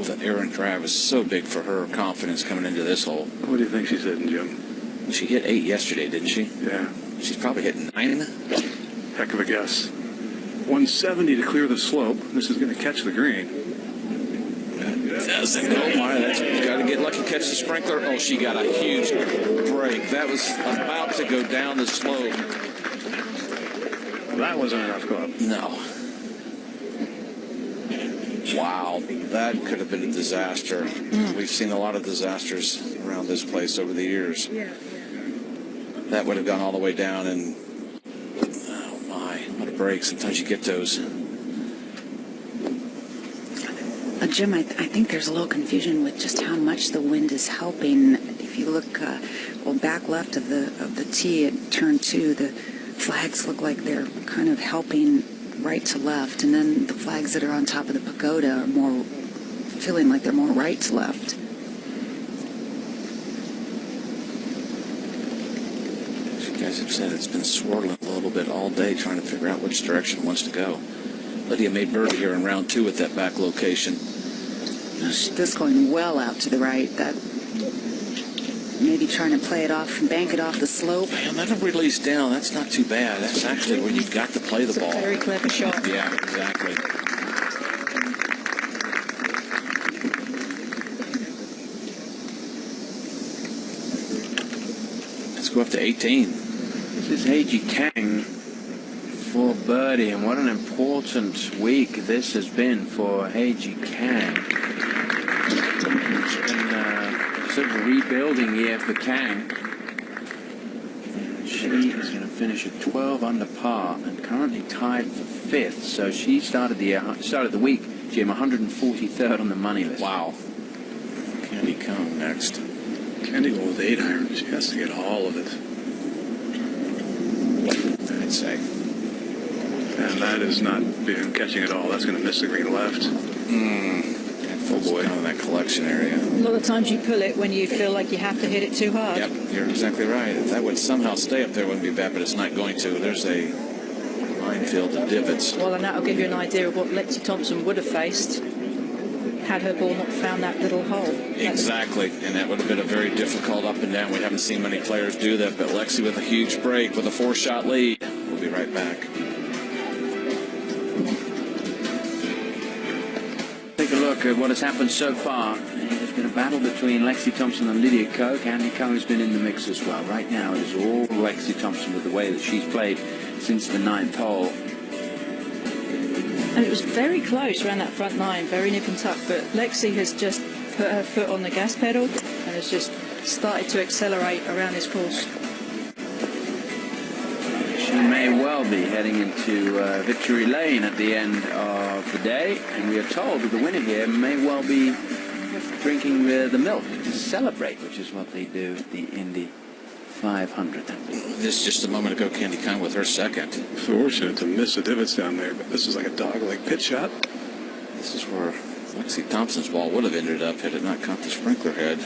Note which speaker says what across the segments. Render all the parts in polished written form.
Speaker 1: the errant drive is so big for her confidence coming into this hole.
Speaker 2: What do you think she's hitting, Jim?
Speaker 1: She hit 8 yesterday, didn't she?
Speaker 2: Yeah.
Speaker 1: She's probably hitting 9.
Speaker 2: Heck of a guess. 170 to clear the slope. This is going to catch the green.
Speaker 1: Doesn't go by. That's got to get lucky. Catch the sprinkler. Oh, she got a huge break. That was about to go down the slope.
Speaker 2: Well, that wasn't enough club.
Speaker 1: No. Wow, that could have been a disaster. We've seen a lot of disasters around this place over the years. That would have gone all the way down, and oh my, what a break. Sometimes you get those.
Speaker 3: Jim, I think there's a little confusion with just how much the wind is helping. If you look back left of the tee at turn 2, the flags look like they're kind of helping right to left, and then the flags that are on top of the pagoda are more feeling like they're more right to left.
Speaker 1: As you guys have said, it's been swirling a little bit all day trying to figure out which direction it wants to go. Lydia made birdie here in round 2 at that back location.
Speaker 3: This going well out to the right. That maybe trying to play it off and bank it off the slope.
Speaker 1: Man, that'll release down. That's not too bad. That's actually where you've got to play the ball.
Speaker 3: Very clever shot.
Speaker 1: Yeah, exactly. Let's go up to 18.
Speaker 4: This is A.G. Kang for birdie, and what an important week this has been for A.G. Kang. It's been sort of a rebuilding year for Kang. She is going to finish at 12 under par and currently tied for 5th. So she started the week, Jim, 143rd on the money list.
Speaker 1: Wow. Candy Cone next.
Speaker 2: Candy go with 8 iron. She has to get all of it.
Speaker 1: I'd say.
Speaker 2: And that is not being catching it all. That's going to miss the green left.
Speaker 1: Oh boy, kind of that collection area.
Speaker 5: A lot of times you pull it when you feel like you have to hit it too hard.
Speaker 1: Yep, you're exactly right. If that would somehow stay up there, it wouldn't be bad, but it's not going to. There's a minefield of divots.
Speaker 5: Well, and that'll give you an idea of what Lexi Thompson would have faced had her ball not found that little hole.
Speaker 1: Exactly, and that would have been a very difficult up and down. We haven't seen many players do that, but Lexi with a huge break with a 4-shot lead. We'll be right back.
Speaker 4: Take a look at what has happened so far. There's been a battle between Lexi Thompson and Lydia Ko. Candy Ko has been in the mix as well. Right now it is all Lexi Thompson with the way that she's played since the 9th hole.
Speaker 5: And it was very close around that front 9, very nip and tuck, but Lexi has just put her foot on the gas pedal and has just started to accelerate around this course.
Speaker 4: She may well be heading into victory lane at the end of the day, and we are told that the winner here may well be drinking the milk to celebrate, which is what they do at the Indy 500.
Speaker 1: This just a moment ago, Candy Kong with her second.
Speaker 2: Fortunate to miss the divots down there, but this is like a dog-leg pitch shot.
Speaker 1: This is where Lexi Thompson's ball would have ended up had it not caught the sprinkler head.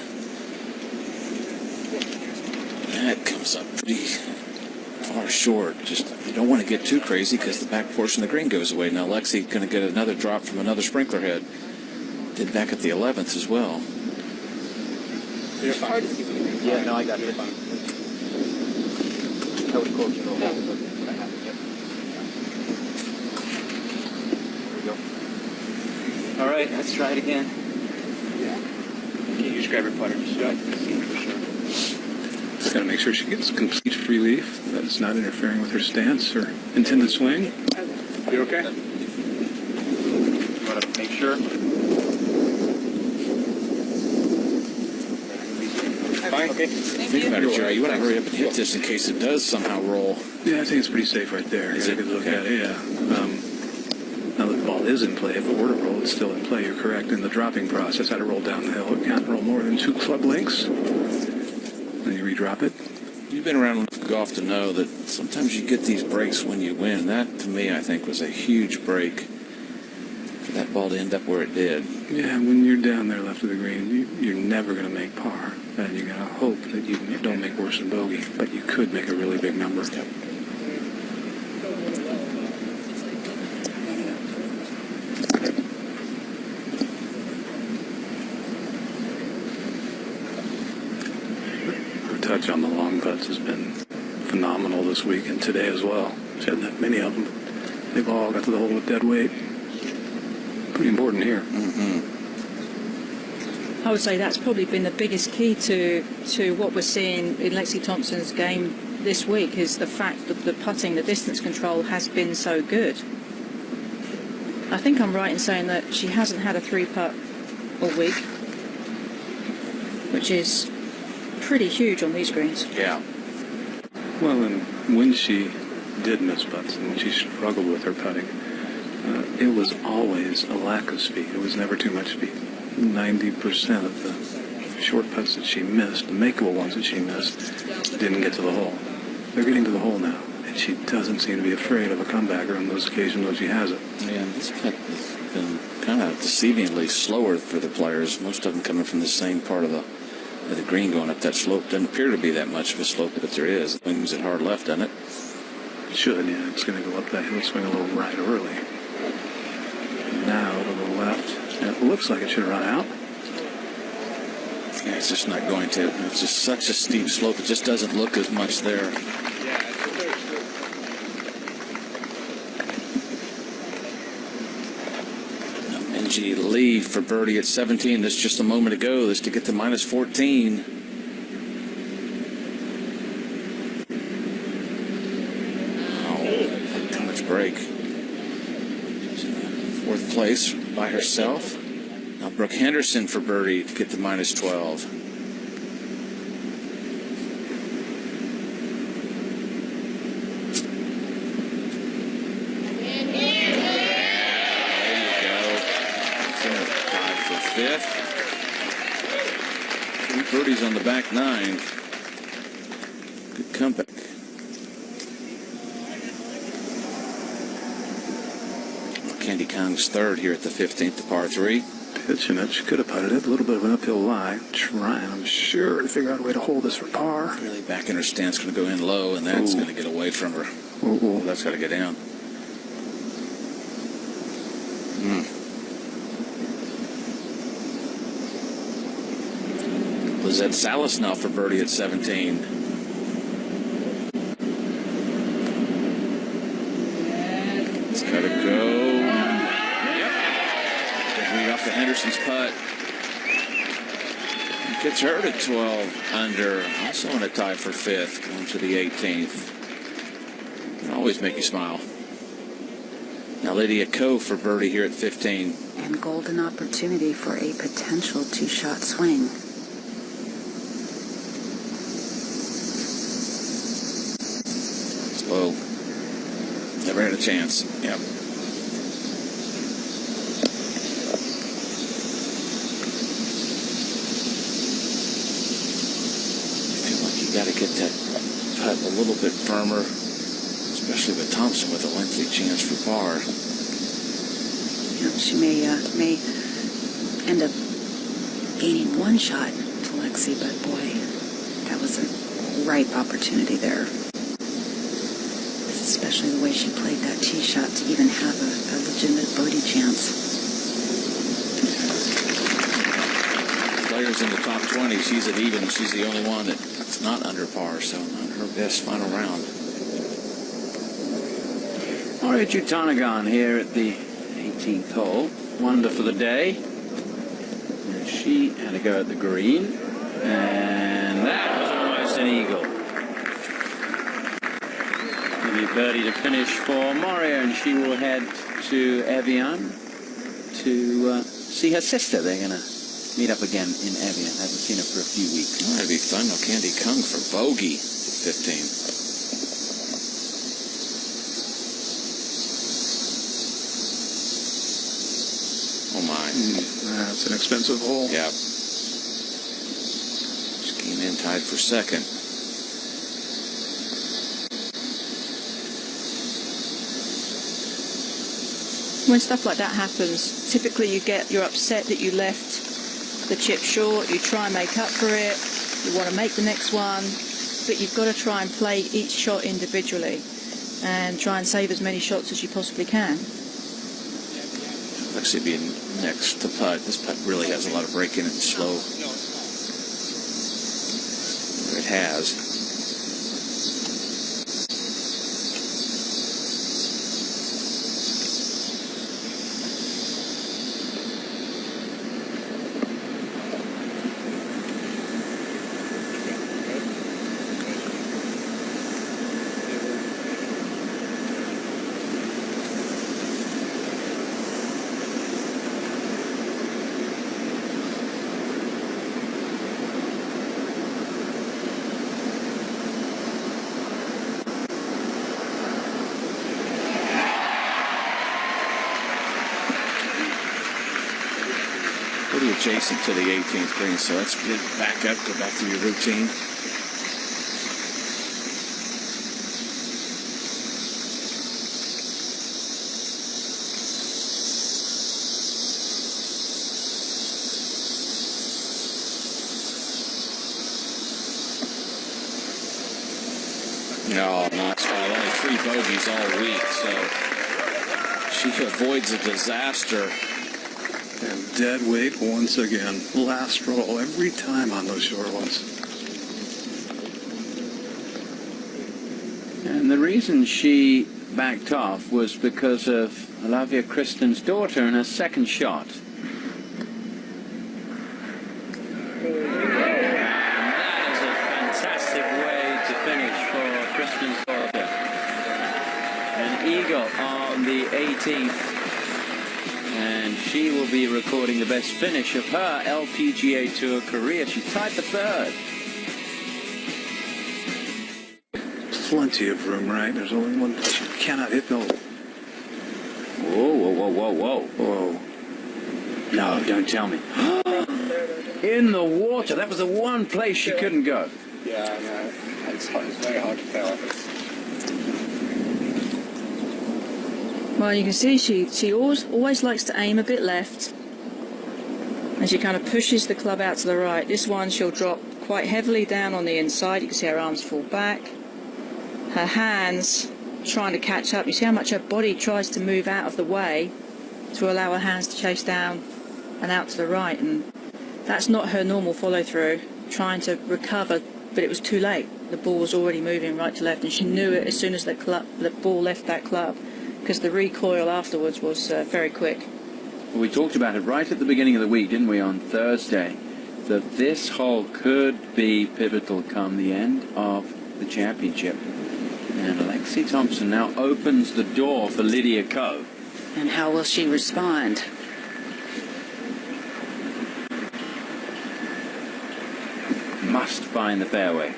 Speaker 1: That comes up pretty far short. Just you don't want to get too crazy because the back portion of the green goes away. Now Lexi going to get another drop from another sprinkler head. Did back at the 11th as well.
Speaker 6: Yeah, no, I got it. I would quote you. There we go. All right, let's try it again. Okay, you just grab your putter. Just for sure.
Speaker 2: Just got to make sure she gets complete relief. That it's not interfering with her stance or intended swing. You okay?
Speaker 6: You want to make sure? Fine. Okay.
Speaker 1: Think about it, Jerry. You want to hurry up and hit this in case it does somehow roll.
Speaker 2: Yeah, I think it's pretty safe right there.
Speaker 1: Is
Speaker 2: Got a
Speaker 1: it?
Speaker 2: good look
Speaker 1: Okay.
Speaker 2: at it, yeah. Now that the ball is in play, if it were to roll, it's still in play. You're correct. In the dropping process, how to roll down the hill. It can't roll more than 2 club lengths. Then you redrop it.
Speaker 1: You've been around enough golf to know that sometimes you get these breaks when you win. That, to me, I think, was a huge break for that ball to end up where it did.
Speaker 2: Yeah, when you're down there left of the green, you're never going to make par. And you got to hope that you don't make worse than bogey. But you could make a really big number.
Speaker 1: Yep.
Speaker 2: average on the long putts has been phenomenal this week and today as well. She had that many of them. They've all got to the hole with dead weight. Pretty important here.
Speaker 5: I would say that's probably been the biggest key to what we're seeing in Lexi Thompson's game this week, is the fact that the putting, the distance control has been so good. I think I'm right in saying that she hasn't had a 3-putt all week, which is pretty huge on these greens.
Speaker 1: Yeah.
Speaker 2: Well, and when she did miss putts and when she struggled with her putting, it was always a lack of speed. It was never too much speed. 90% of the short putts that she missed, the makeable ones that she missed, didn't get to the hole. They're getting to the hole now, and she doesn't seem to be afraid of a comebacker on those occasions when she has it.
Speaker 1: Yeah, this putt has been kind of deceivingly slower for the players. Most of them coming from the same part of the green going up that slope. Doesn't appear to be that much of a slope, but there is. It swings it hard left, doesn't it?
Speaker 2: It should, yeah. It's going to go up that hill, swing a little right early. Now to the left. And it looks like it should run out.
Speaker 1: Yeah, it's just not going to. It's just such a steep slope. It just doesn't look as much there. Minjee Lee for birdie at 17. This just a moment ago. This to get to minus 14. Oh, too much break. She's in 4th place by herself. Now Brooke Henderson for birdie to get to minus 12. Fifth. 3 birdies on the back 9. Good comeback. Candy Kong's 3rd here at the 15th, the par 3.
Speaker 2: Pitching it. She could have putted it. A little bit of an uphill lie. Trying, I'm sure, to figure out a way to hold this for par.
Speaker 1: Really backing her stance, going to go in low, and that's going to get away from her.
Speaker 2: Ooh.
Speaker 1: That's got to get down. Lizette Salas now for birdie at 17. It's got to go. Yep. Read off the Henderson's putt. Gets her to 12 under. Also in a tie for 5th, going to the 18th. Can always make you smile. Now Lydia Ko for birdie here at 15.
Speaker 3: And golden opportunity for a potential 2-shot swing.
Speaker 1: Slow. Never had a chance. Yep. Got to get that putt a little bit firmer, especially with Thompson with a lengthy chance for par.
Speaker 3: Yeah, she may end up gaining 1 shot to Lexi, but boy, that was a ripe opportunity there. Especially the way she played that tee shot to even have a legitimate birdie chance.
Speaker 1: Players in the top 20, she's at even. She's the only one that's not under par, so not her best final round.
Speaker 4: Maria Jutanagan here at the 18th hole. Wonder for the day. And she had a go at the green. And that was almost an eagle. Maybe a birdie to finish for Maria, and she will head to Evian to see her sister. They're going to meet up again in Evian. Haven't seen her for a few weeks.
Speaker 1: Oh, that'd be fun. No, Candy Kung for bogey at 15. Oh my.
Speaker 2: That's an expensive hole.
Speaker 1: Yep. She came in tied for 2nd.
Speaker 5: When stuff like that happens, typically you're upset that you left the chip short. You try and make up for it. You want to make the next one, but you've got to try and play each shot individually and try and save as many shots as you possibly can.
Speaker 1: Lexi being next to putt. This putt really has a lot of break in it and slow. We're at has. Pretty adjacent to the 18th green, so let's get back up, go back to your routine. No, nice. Well, only 3 bogeys all week, so she avoids a disaster.
Speaker 2: And dead weight once again. Last roll every time on those short ones.
Speaker 4: And the reason she backed off was because of Olavia Kristen's daughter and her second shot. That is a fantastic way to finish for Kristen's daughter. An eagle on the 18th. And she will be recording the best finish of her LPGA Tour career. She tied the 3rd.
Speaker 2: Plenty of room, right? There's only one place you cannot hit no.
Speaker 4: Whoa, whoa, whoa, whoa, whoa.
Speaker 2: Whoa.
Speaker 4: No, don't tell me. In the water. That was the one place she couldn't go.
Speaker 6: Yeah, I know. It's very hard to tell.
Speaker 5: Well, you can see she always likes to aim a bit left, and she kind of pushes the club out to the right. This one she'll drop quite heavily down on the inside. You can see her arms fall back. Her hands trying to catch up. You see how much her body tries to move out of the way to allow her hands to chase down and out to the right, and that's not her normal follow through, trying to recover, but it was too late. The ball was already moving right to left, and she knew it as soon as the ball left that club, because the recoil afterwards was very quick.
Speaker 4: Well, we talked about it right at the beginning of the week, didn't we, on Thursday, that this hole could be pivotal come the end of the championship. And Alexi Thompson now opens the door for Lydia Ko.
Speaker 3: And how will she respond?
Speaker 4: Must find the fairway.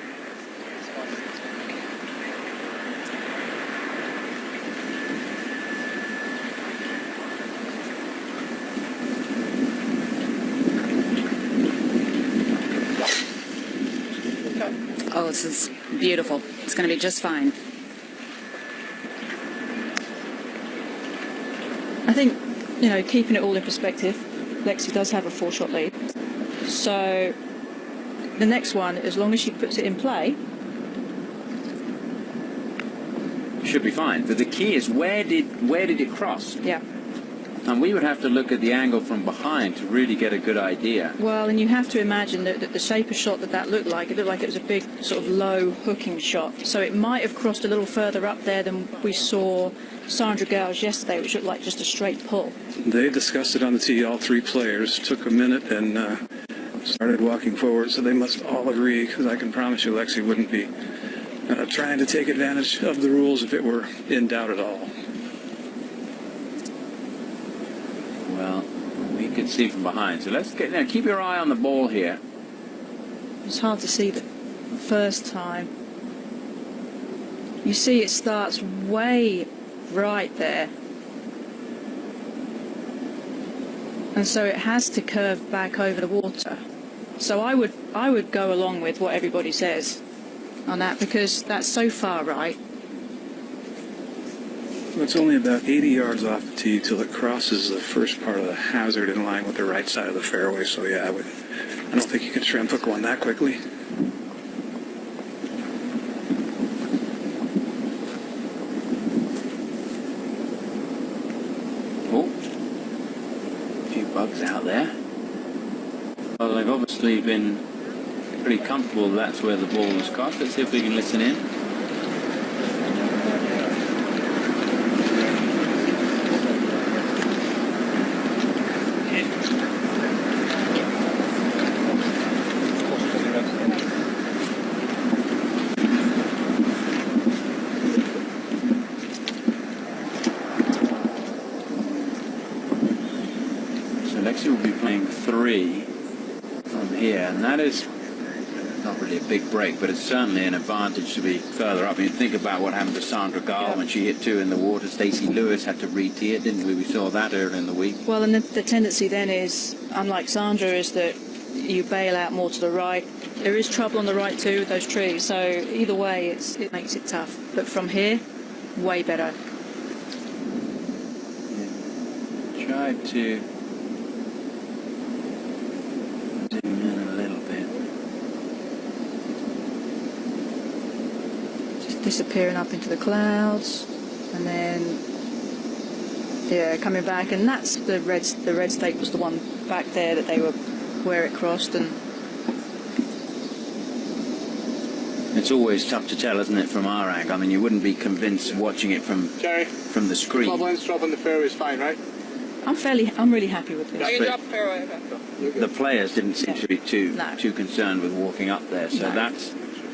Speaker 3: Oh, this is beautiful. It's going to be just fine.
Speaker 5: I think, you know, keeping it all in perspective, Lexi does have a 4-shot lead. So the next one, as long as she puts it in play,
Speaker 4: Should be fine. But the key is where did it cross?
Speaker 5: yeah.
Speaker 4: And we would have to look at the angle from behind to really get a good idea.
Speaker 5: Well, and you have to imagine that the shape of shot that looked like, it looked like it was a big sort of low hooking shot. So it might have crossed a little further up there than we saw Sandra Gales yesterday, which looked like just a straight pull.
Speaker 2: They discussed it on the tee, all 3 players. Took a minute and started walking forward, so they must all agree, because I can promise you Lexi wouldn't be trying to take advantage of the rules if it were in doubt at all.
Speaker 4: Well, we could see from behind. So let's get now. Keep your eye on the ball here.
Speaker 5: It's hard to see the first time. You see it starts way right there. And so it has to curve back over the water. So I would go along with what everybody says on that, because that's so far right.
Speaker 2: It's only about 80 yards off the tee till it crosses the first part of the hazard in line with the right side of the fairway. So yeah, I don't think you can shrimp hook one that quickly.
Speaker 4: Oh, a few bugs out there. Well, they've obviously been pretty comfortable that's where the ball was caught. Let's see if we can listen in. So Lexi will be playing 3 from here, and that is not really a big break, but it's certainly an advantage to be further up. You think about what happened to Sandra Gall when she hit 2 in the water. Stacey Lewis had to re-tee it, didn't we? We saw that earlier in the week.
Speaker 5: Well, and the tendency then is, unlike Sandra, is that you bail out more to the right. There is trouble on the right too with those trees, so either way it makes it tough. But from here, way better.
Speaker 4: Yeah. Tried to zoom in a little bit.
Speaker 5: Just disappearing up into the clouds, and then yeah, coming back, and that's the red stake was the one back there that they were where it crossed. And
Speaker 4: it's always tough to tell, isn't it, from our angle? I mean, you wouldn't be convinced watching it from the screen.
Speaker 7: Club lines drop on the fairway is fine, right?
Speaker 5: I'm really happy with this.
Speaker 4: The players didn't seem to be too
Speaker 5: No.
Speaker 4: concerned with walking up there, so
Speaker 5: No.
Speaker 4: that's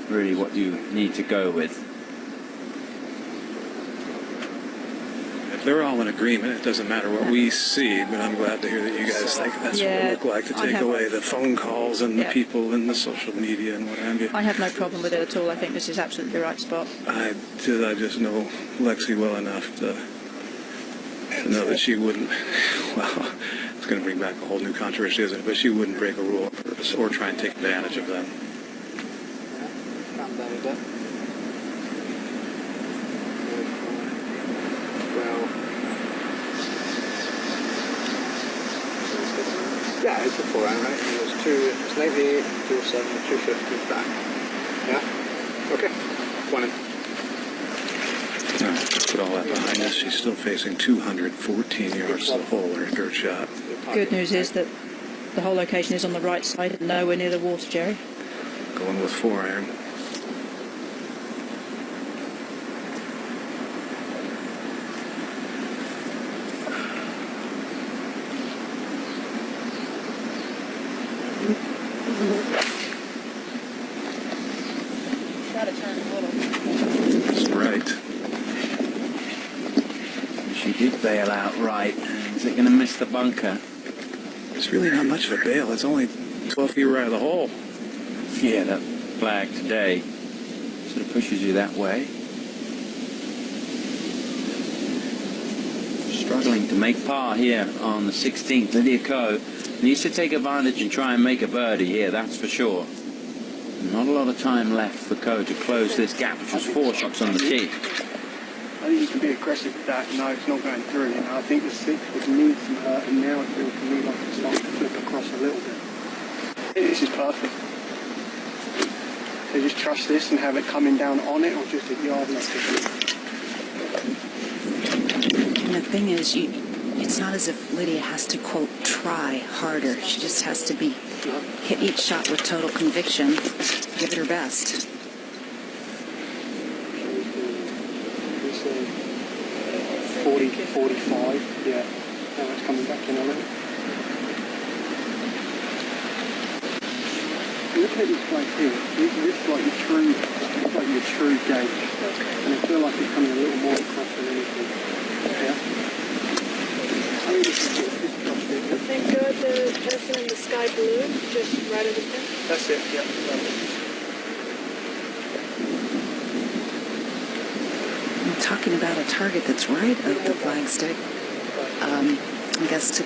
Speaker 4: really what you need to go with.
Speaker 2: If they're all in agreement, it doesn't matter what we see, but I'm glad to hear that you guys think that's what it looked like, to
Speaker 5: I
Speaker 2: take
Speaker 5: have-
Speaker 2: away the phone calls and the people and the social media and what have you.
Speaker 5: I have no problem with it at all. I think this is absolutely the right spot.
Speaker 2: I just know Lexi well enough to know that she wouldn't, well, it's going to bring back a whole new controversy, isn't it? But she wouldn't break a rule on purpose or try and take advantage of them.
Speaker 7: Calm down a bit. Well, yeah, it's a 4-iron, right? And it's 98, 207, 250 back. Yeah? Okay. 1 in.
Speaker 2: All right, let's put all that behind us. She's still facing 214 yards to the hole, her third shot.
Speaker 5: Good news is that the whole location is on the right side and nowhere near the water, Jerry.
Speaker 2: Going with 4-iron.
Speaker 5: Try to turn a little.
Speaker 2: That's right.
Speaker 4: She did bail out right. Is it going to miss the bunker?
Speaker 2: It's really not much of a bail. It's only 12 feet right of the hole.
Speaker 4: Yeah, that flag today sort of pushes you that way. Struggling to make par here on the 16th. Lydia Ko needs to take advantage and try and make a birdie here, that's for sure. Not a lot of time left for Ko to close this gap, which was 4 shots on the tee.
Speaker 8: I think you can be aggressive with that. No, it's not going through. You know, I think the 6 would need some hurt, and now it feels to me like it's starting to flip across a little bit. I think this is perfect. So just trust this and have it coming down on it, or just at yard left of it.
Speaker 3: And the thing is, it's not as if Lydia has to, quote, try harder. She just has to hit each shot with total conviction, give it her best.
Speaker 8: 40 to 45, yeah. Now it's coming back in a little. Look at this place here. This is like your true gauge. And I feel like it's coming a little more across than anything. Yeah. I mean, this is good. This is much bigger.
Speaker 9: Thank God the person in the sky blue, just right over there.
Speaker 8: That's it, yeah.
Speaker 3: I'm talking about a target that's right of the flagstick. I guess to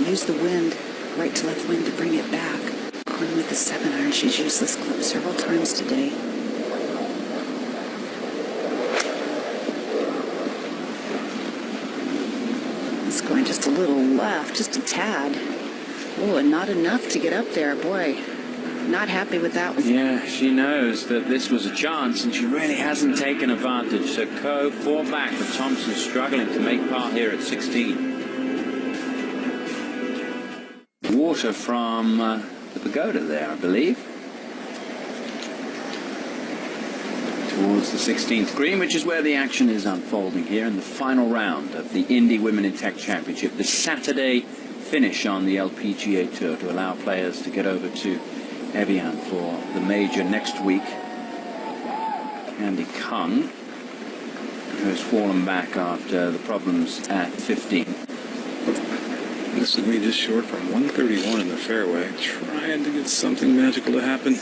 Speaker 3: use the wind, right to left wind, to bring it back. Going with the 7-iron, she's used this club several times today. It's going just a little left, just a tad. Oh, and not enough to get up there. Boy, not happy with that one.
Speaker 4: Yeah, she knows that this was a chance, and she really hasn't taken advantage. So Ko 4 back, but Thompson struggling to make par here at 16. Water from the pagoda there, I believe. towards the 16th green, which is where the action is unfolding here in the final round of the Indy Women in Tech Championship. The Saturday finish on the LPGA Tour to allow players to get over to Evian for the major next week. Andy Kung, who has fallen back after the problems at 15.
Speaker 2: This is me just short from 131 in the fairway, trying to get something magical to happen.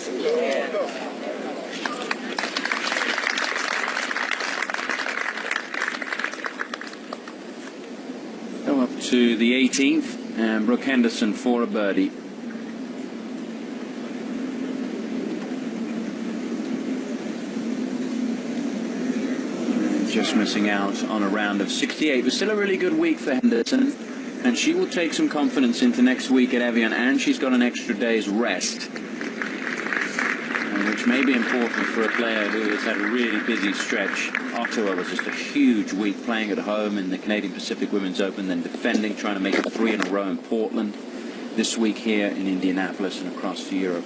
Speaker 4: Go up to the 18th, and Brooke Henderson for a birdie. Just missing out on a round of 68, but still a really good week for Henderson. And she will take some confidence into next week at Evian, and she's got an extra day's rest, which may be important for a player who has had a really busy stretch. Ottawa was just a huge week, playing at home in the Canadian Pacific Women's Open, then defending, trying to make it 3 in a row in Portland. This week here in Indianapolis and across to Europe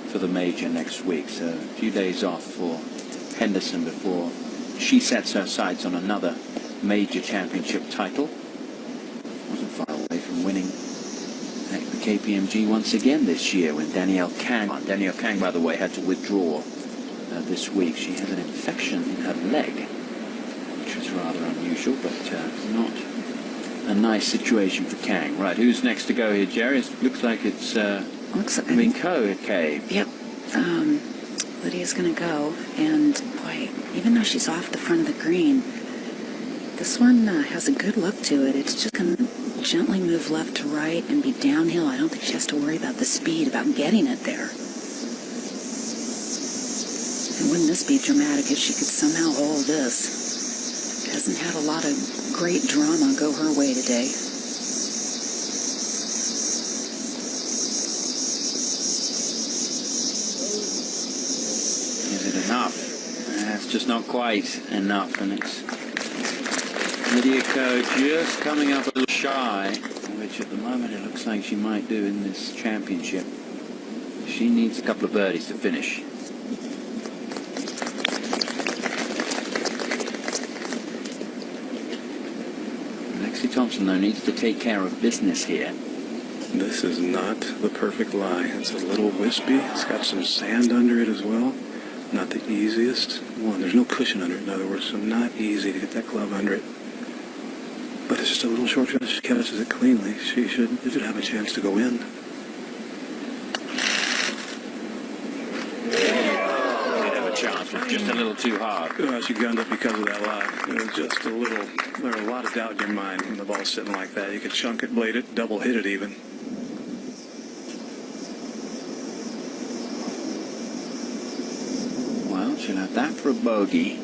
Speaker 4: for the major next week. So a few days off for Henderson before she sets her sights on another major championship title. Wasn't far away from winning the KPMG once again this year when Danielle Kang, by the way, had to withdraw this week. She had an infection in her leg, which was rather unusual, but not a nice situation for Kang. Right, who's next to go here, Jerry? It looks like it's Minko. Okay.
Speaker 3: Yep. Lydia's going to go, and boy, even though she's off the front of the green, this one has a good look to it. It's just going to gently move left to right and be downhill. I don't think she has to worry about the speed, about getting it there. And wouldn't this be dramatic if she could somehow hold this? Hasn't had a lot of great drama go her way today.
Speaker 4: Is it enough? It's just not quite enough, and it's Lydia Ko just coming up a little shy, which at the moment it looks like she might do in this championship. She needs a couple of birdies to finish. Lexi Thompson, though, needs to take care of business here.
Speaker 2: This is not the perfect lie. It's a little wispy. It's got some sand under it as well. Not the easiest one. There's no cushion under it, in other words, so not easy to get that club under it. But it's just a little short shot. If she catches it cleanly, it should have a chance to go in.
Speaker 4: Did have a chance, but just a little too hard.
Speaker 2: She gunned it because of that lie. It was just a little, there was a lot of doubt in your mind when the ball's sitting like that. You could chunk it, blade it, double hit it even.
Speaker 4: Well, she'll have that for a bogey.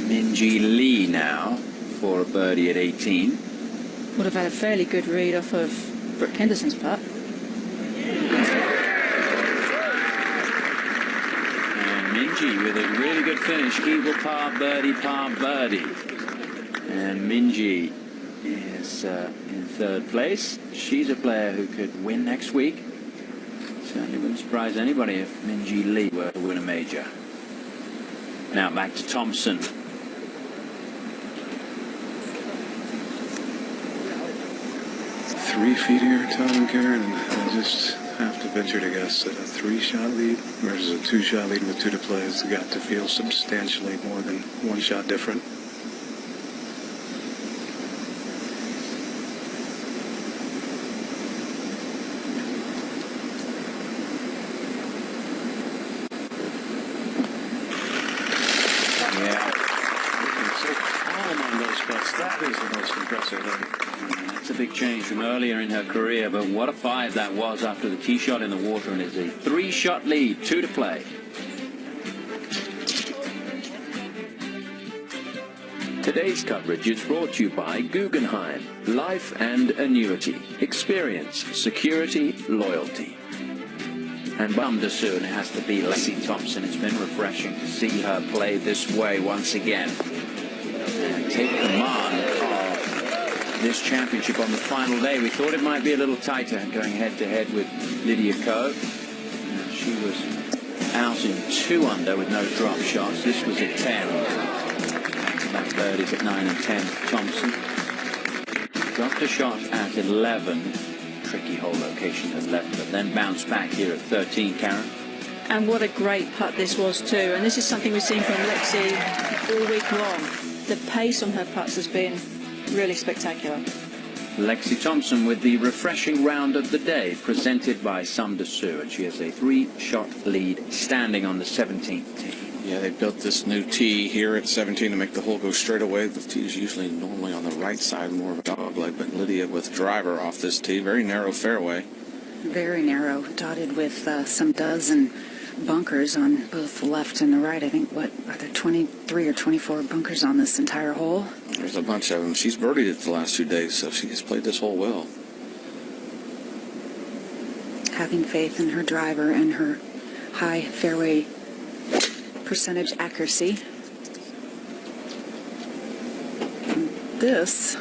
Speaker 4: Minji Lee now for a birdie at 18.
Speaker 5: Would have had a fairly good read off of Brooke Henderson's putt.
Speaker 4: And Minji with a really good finish. Eagle par birdie, par birdie. And Minji is in third place. She's a player who could win next week. Certainly wouldn't surprise anybody if Minji Lee were to win a major. Now back to Thompson.
Speaker 2: 3 feet here, Tom and Karen, and I just have to venture to guess that a 3-shot lead versus a 2-shot lead with 2 to play has got to feel substantially more than 1 shot different.
Speaker 4: Yeah.
Speaker 2: It's so calm on those putts. That is the most impressive thing.
Speaker 4: That's a big change from earlier in her career, but what a 5 that was after the tee shot in the water, and it's a 3-shot lead, 2 to play.
Speaker 10: Today's coverage is brought to you by Guggenheim, Life and Annuity, Experience, Security, Loyalty.
Speaker 4: And bummed as soon it has to be Lexi Thompson. It's been refreshing to see her play this way once again. And take command of this championship on the final day. We thought it might be a little tighter going head-to-head with Lydia Ko. She was out in 2 under with no drop shots. This was at 10. Back birdies at 9 and 10. Thompson dropped a shot at 11. Tricky hole location at 11, but then bounced back here at 13, Karen.
Speaker 5: And what a great putt this was too. And this is something we've seen from Lexi all week long. The pace on her putts has been really spectacular.
Speaker 4: Lexi Thompson with the refreshing round of the day presented by Sam Dessou, and she has a 3-shot lead standing on the 17th tee.
Speaker 1: Yeah, they built this new tee here at 17 to make the hole go straight away. The tee is usually normally on the right side, more of a dog leg, but Lydia with driver off this tee. Very narrow fairway.
Speaker 3: Very narrow, dotted with some dozen bunkers on both the left and the right. I think, what, are there 23 or 24 bunkers on this entire hole?
Speaker 1: There's a bunch of them. She's birdied it the last 2 days, so she has played this hole well.
Speaker 3: Having faith in her driver and her high fairway percentage accuracy. And this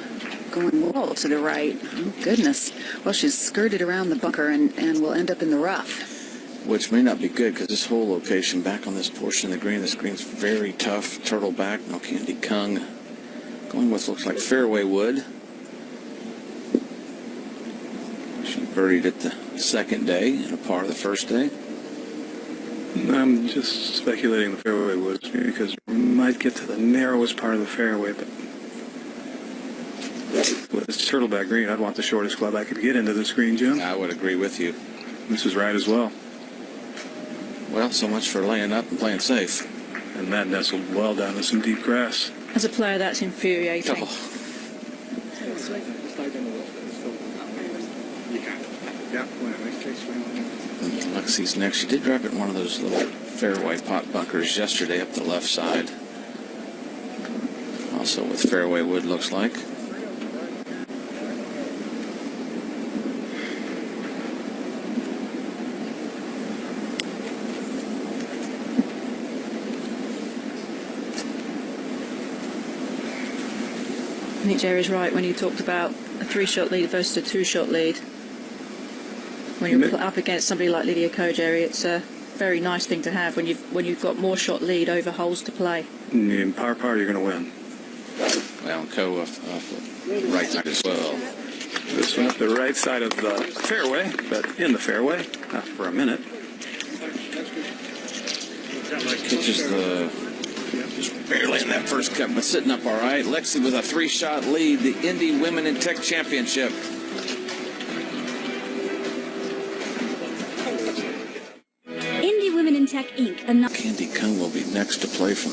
Speaker 3: going well to the right. Oh, goodness. Well, she's skirted around the bunker and will end up in the rough.
Speaker 1: Which may not be good because this whole location back on this portion of the green, this green's very tough. Turtle back, no Candy Kung. Going with looks like fairway wood. She birdied it the second day and a par the first day.
Speaker 2: I'm just speculating the fairway woods because we might get to the narrowest part of the fairway, but with this turtleback green, I'd want the shortest club I could get into this green, Jim.
Speaker 1: I would agree with you.
Speaker 2: This is right as well.
Speaker 1: Well, so much for laying up and playing safe.
Speaker 2: And that nestled well down to some deep grass.
Speaker 5: As a player, that's infuriating.
Speaker 1: Oh. Lexi's next. She did drop it in one of those little fairway pot bunkers yesterday up the left side. Also with fairway wood, looks like.
Speaker 5: I think Jerry's right when he talked about a 3-shot lead versus a 2-shot lead. When you're up against somebody like Lydia Ko, Jerry, it's a very nice thing to have when you've got more shot lead over holes to play.
Speaker 2: In par, you're going to win.
Speaker 1: Well, Ko off the right side as well.
Speaker 2: This one up the right side of the fairway, but in the fairway, not for a minute.
Speaker 1: Pitches just barely in that first cut, but sitting up all right. Lexi with a 3-shot lead, the Indy Women in Tech Championship.
Speaker 11: Indy Women in Tech, Inc.
Speaker 1: Candy Kung will be next to play from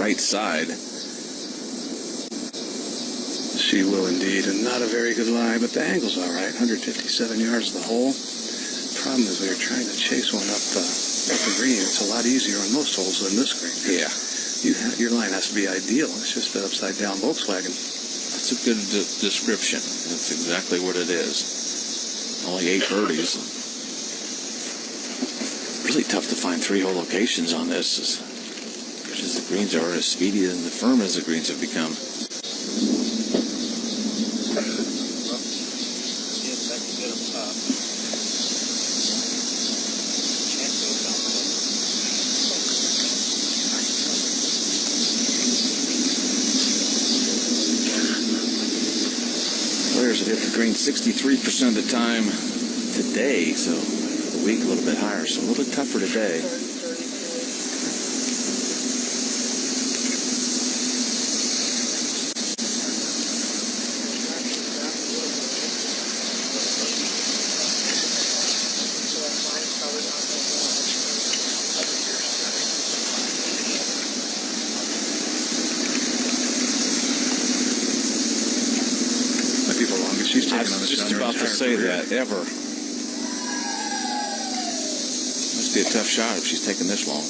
Speaker 1: right side.
Speaker 2: She will indeed, and not a very good lie, but the angle's all right. 157 yards the hole. Problem is, when you're trying to chase one up the green, it's a lot easier on most holes than this green.
Speaker 1: Yeah.
Speaker 2: Your line has to be ideal. It's just an upside-down Volkswagen.
Speaker 1: That's a good description. That's exactly what it is. Only 8 birdies. Really tough to find 3-hole locations on this. As the greens are as speedy and the firm as the greens have become. Players have hit the green 63% of the time today, so for the week a little bit higher, so a little bit tougher today. I was just about to say that, ever. Must be a tough shot if she's taking this long.
Speaker 2: I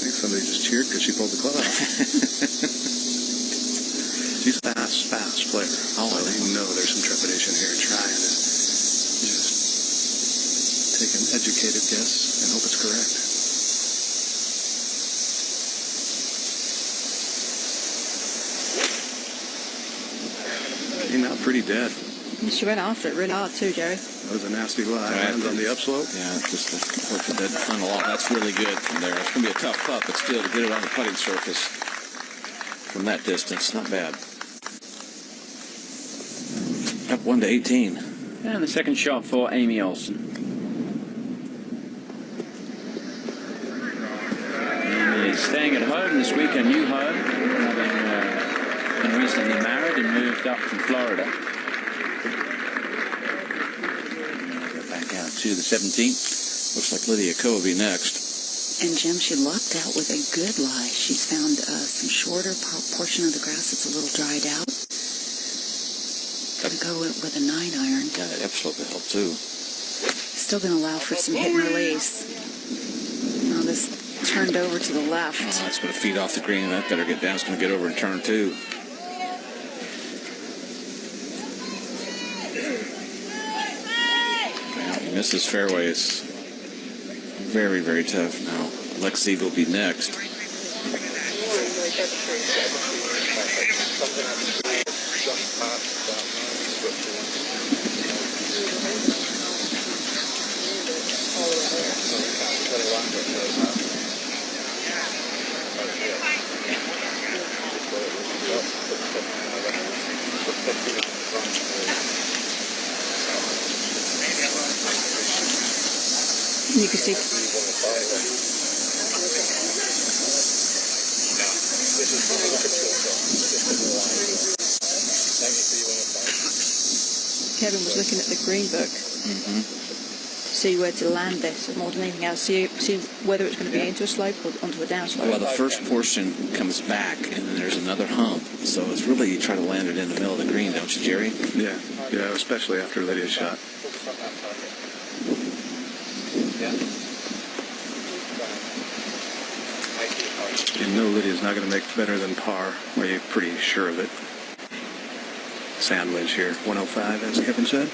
Speaker 2: think somebody just cheered because she pulled the club out. She's a fast player.
Speaker 1: Oh,
Speaker 2: so you know there's some trepidation here trying to just take an educated guess and hope it's correct. Came out pretty dead.
Speaker 5: She went after it really hard too, Jerry.
Speaker 2: That was a nasty lie. Lands on the upslope.
Speaker 1: Yeah, just to work the dead funnel off. That's really good from there. It's going to be a tough putt, but still to get it on the putting surface from that distance, not bad. Up 1 to 18.
Speaker 4: And the second shot for Amy Olsen. Amy is staying at home this week, a new home, having been recently married and moved up from Florida. Back out to the 17th.
Speaker 1: Looks like Lydia Ko will be next.
Speaker 3: And Jim, she lucked out with a good lie. She's found some shorter portion of the grass that's a little dried out. Gonna go with a 9-iron.
Speaker 1: Yeah, that upslope will help too.
Speaker 3: Still gonna allow for some hit and release. Now this turned over to the left.
Speaker 1: Oh, that's going to feed off the green. That better get down. It's going to get over in turn 2. Well, misses fairway. It's very, very tough now. Lexi will be next.
Speaker 5: You can see Kevin was looking at the green book to see where to land this more than anything else. See whether it's going to be into a slope or onto a downslope.
Speaker 1: Well, the first portion comes back, and then there's another hump. So it's really, you try to land it in the middle of the green, don't you, Jerry?
Speaker 2: Yeah, especially after Lydia's shot. You know Lydia's not going to make better than par. Well, you're pretty sure of it. Sand wedge here, 105, as Kevin said.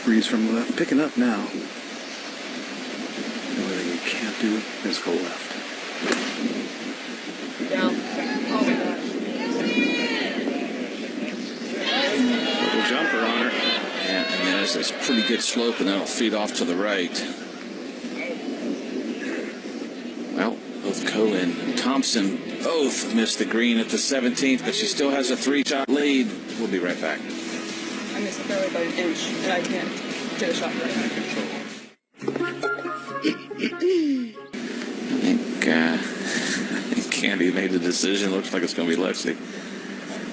Speaker 2: Breeze from the left, picking up now. The only thing you can't do is go left.
Speaker 9: Down. Oh my gosh.
Speaker 2: Little jumper on her.
Speaker 1: Yeah, and there's this pretty good slope, and that'll feed off to the right. Well, both Ko and Thompson both missed the green at the 17th, but she still has a 3-shot lead. We'll be right back.
Speaker 9: I missed the fairway by an inch, and I can't get a shot right.
Speaker 1: I think Candy made the decision. Looks like it's going to be Lexi.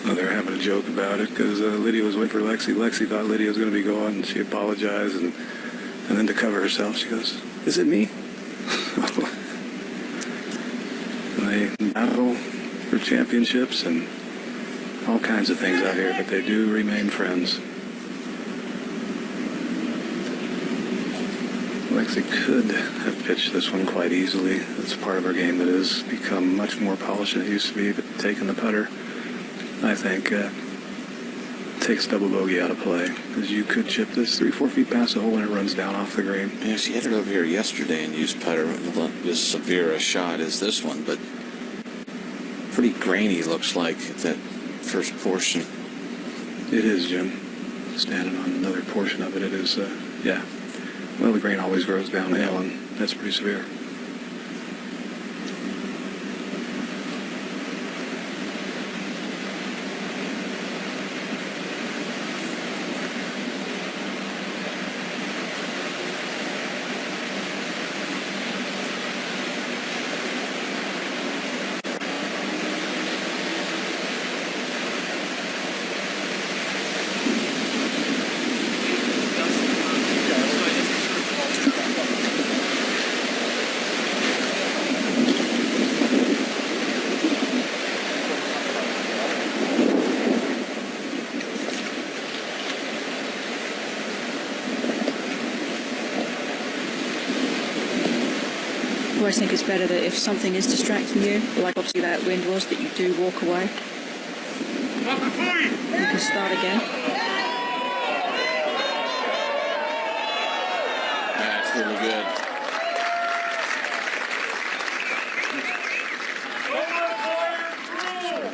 Speaker 2: Well, they're having a joke about it because Lydia was waiting for Lexi. Lexi thought Lydia was going to be going, and she apologized, and then to cover herself, she goes, "Is it me?" And they battle for championships and all kinds of things out here, but they do remain friends. Lexi could have pitched this one quite easily. It's a part of her game that has become much more polished than it used to be, but taking the putter, I think, takes double bogey out of play, because you could chip this 3-4 feet past the hole and it runs down off the green.
Speaker 1: Yeah, she headed over here yesterday and used putter. As severe a shot as this one, but pretty grainy looks like that first portion.
Speaker 2: It is, Jim. Standing on another portion of it, it is, yeah. Well, the grain always grows downhill, and that's pretty severe.
Speaker 5: I always think it's better that if something is distracting you, like obviously that wind was, that you do walk away. You can start again.
Speaker 1: That's really good.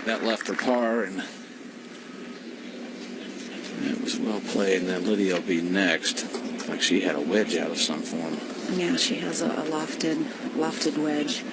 Speaker 1: That left her par, and It was well played, and then Lydia will be next. Looks like she had a wedge out of some form.
Speaker 3: Yeah, she has a lofted wedge.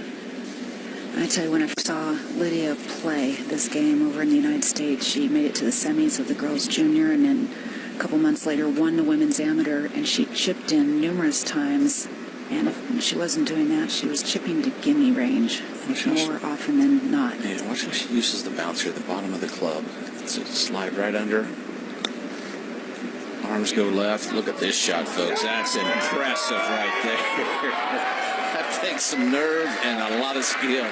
Speaker 3: I tell you, when I saw Lydia play this game over in the United States, she made it to the semis of the girls' junior, and then a couple months later won the women's amateur, and she chipped in numerous times. And if she wasn't doing that, she was chipping to gimme range more often than not.
Speaker 1: Yeah, watch how she uses the bouncer at the bottom of the club. It's a slide right under. Arms go left. Look at this shot, folks. That's impressive right there. That takes some nerve and a lot of skill.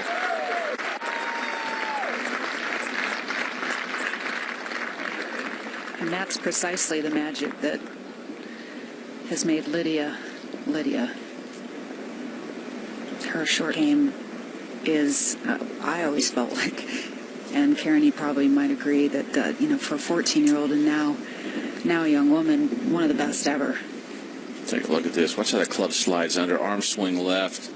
Speaker 3: And that's precisely the magic that has made Lydia. Her short game is, I always felt like, and Karen, you probably might agree, that, for a 14-year-old and now a young woman, one of the best ever.
Speaker 1: Take a look at this. Watch how the club slides under. Arm swing left.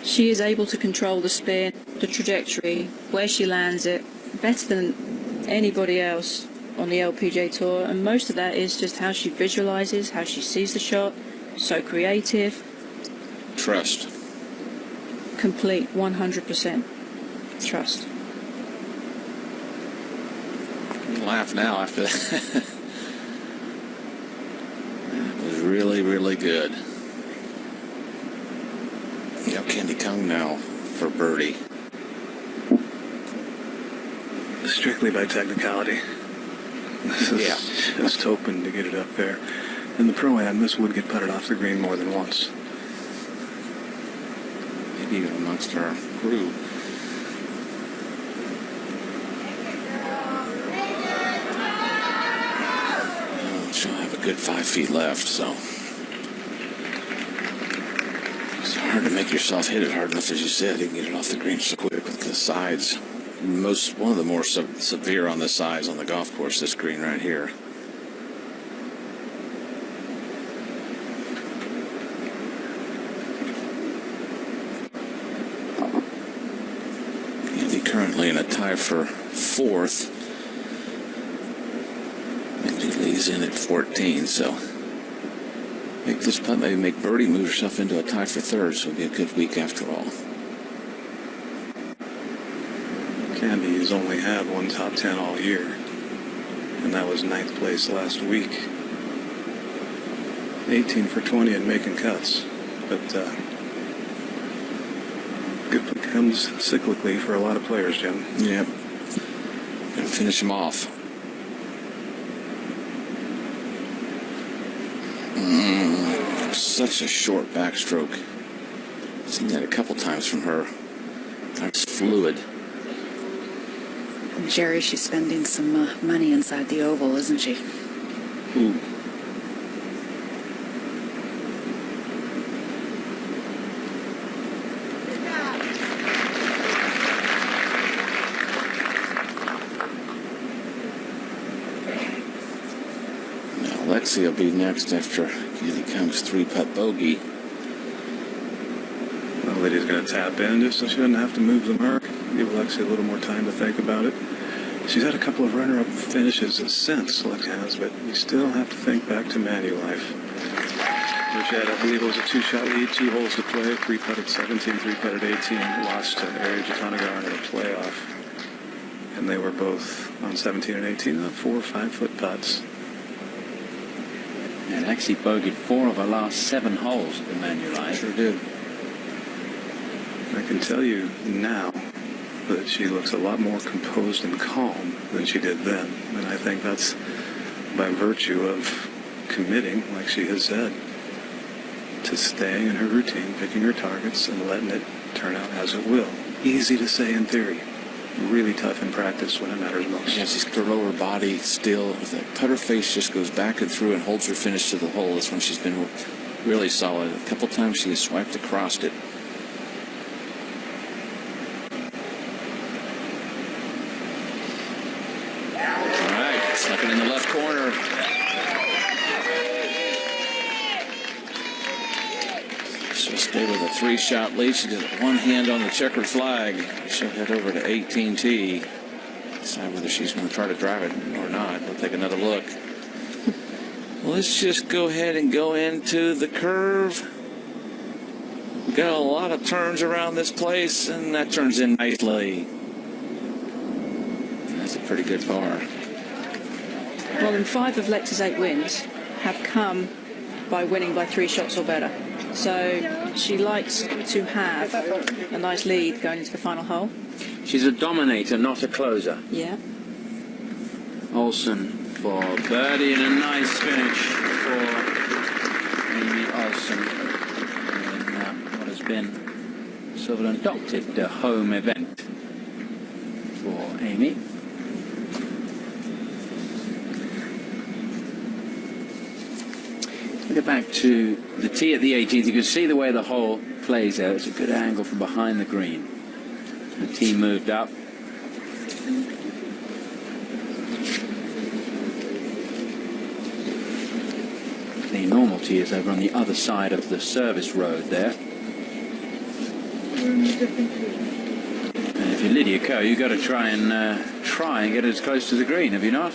Speaker 5: She is able to control the spin, the trajectory, where she lands it, better than anybody else on the LPGA Tour, and most of that is just how she visualizes, how she sees the shot. So creative.
Speaker 1: Trust.
Speaker 5: Complete, 100% trust.
Speaker 1: Laugh now after that. That was really, really good. Candy Kung now for birdie.
Speaker 2: Strictly by technicality. This is just hoping to get it up there. In the Pro-Am, this would get putted off the green more than once.
Speaker 1: Maybe even amongst our crew. She'll have a good 5 feet left, so it's hard to make yourself hit it hard enough, as you said. You can get it off the green so quick with the sides. One of the more severe on the sides on the golf course, this green right here. Andy currently in a tie for 4th. He leads in at 14, so make this putt, maybe make birdie move herself into a tie for 3rd, so it'll be a good week after all.
Speaker 2: Candy has only had one top 10 all year, and that was 9th place last week. 18 for 20 and making cuts, but good comes cyclically for a lot of players, Jim.
Speaker 1: Yep. Gonna finish him off. Such a short backstroke. I've seen that a couple times from her. That's fluid.
Speaker 3: Jerry, she's spending some money inside the oval, isn't she?
Speaker 2: Ooh.
Speaker 1: Now Lexi will be next after Candy Kung's 3-putt bogey.
Speaker 2: Well, Lydia's going to tap in just so she doesn't have to move the mark. Give Lexi a little more time to think about it. She's had a couple of runner-up finishes since Lexi has, but you still have to think back to Manulife, which had, I believe it was a 2-shot lead, 2 holes to play, 3-putt at 17, 3-putt at 18, lost to Ari Jatanagar in a playoff. And they were both on 17 and 18, 4 or 5-foot putts.
Speaker 4: And actually bogeyed 4 of her last 7 holes at the Manulife.
Speaker 1: Sure did.
Speaker 2: I can tell you now that she looks a lot more composed and calm than she did then. And I think that's by virtue of committing, like she has said, to staying in her routine, picking her targets, and letting it turn out as it will. Easy to say in theory. Really tough in practice when it matters most.
Speaker 1: Yeah, she's her lower body still. The putter face just goes back and through and holds her finish to the hole. That's when she's been really solid. A couple times she has swiped across it. Second in the left corner. She'll stay with a 3-shot lead. She did 1 hand on the checkered flag. She'll head over to 18T. decide whether she's going to try to drive it or not. We'll take another look. Let's just go ahead and go into the curve. We've got a lot of turns around this place, and that turns in nicely. That's a pretty good par.
Speaker 5: Well, then 5 of Lexi's 8 wins have come by winning by 3 shots or better. So she likes to have a nice lead going into the final hole.
Speaker 4: She's a dominator, not a closer.
Speaker 5: Yeah.
Speaker 4: Olsen for birdie and a nice finish for Amy Olsen in what has been sort of an adopted home event for Amy. We get back to the tee at the 18th. You can see the way the hole plays there. It's a good angle from behind the green. The tee moved up. The normal tee is over on the other side of the service road there. And if you're Lydia Ko, you've got to try and get as close to the green, have you not?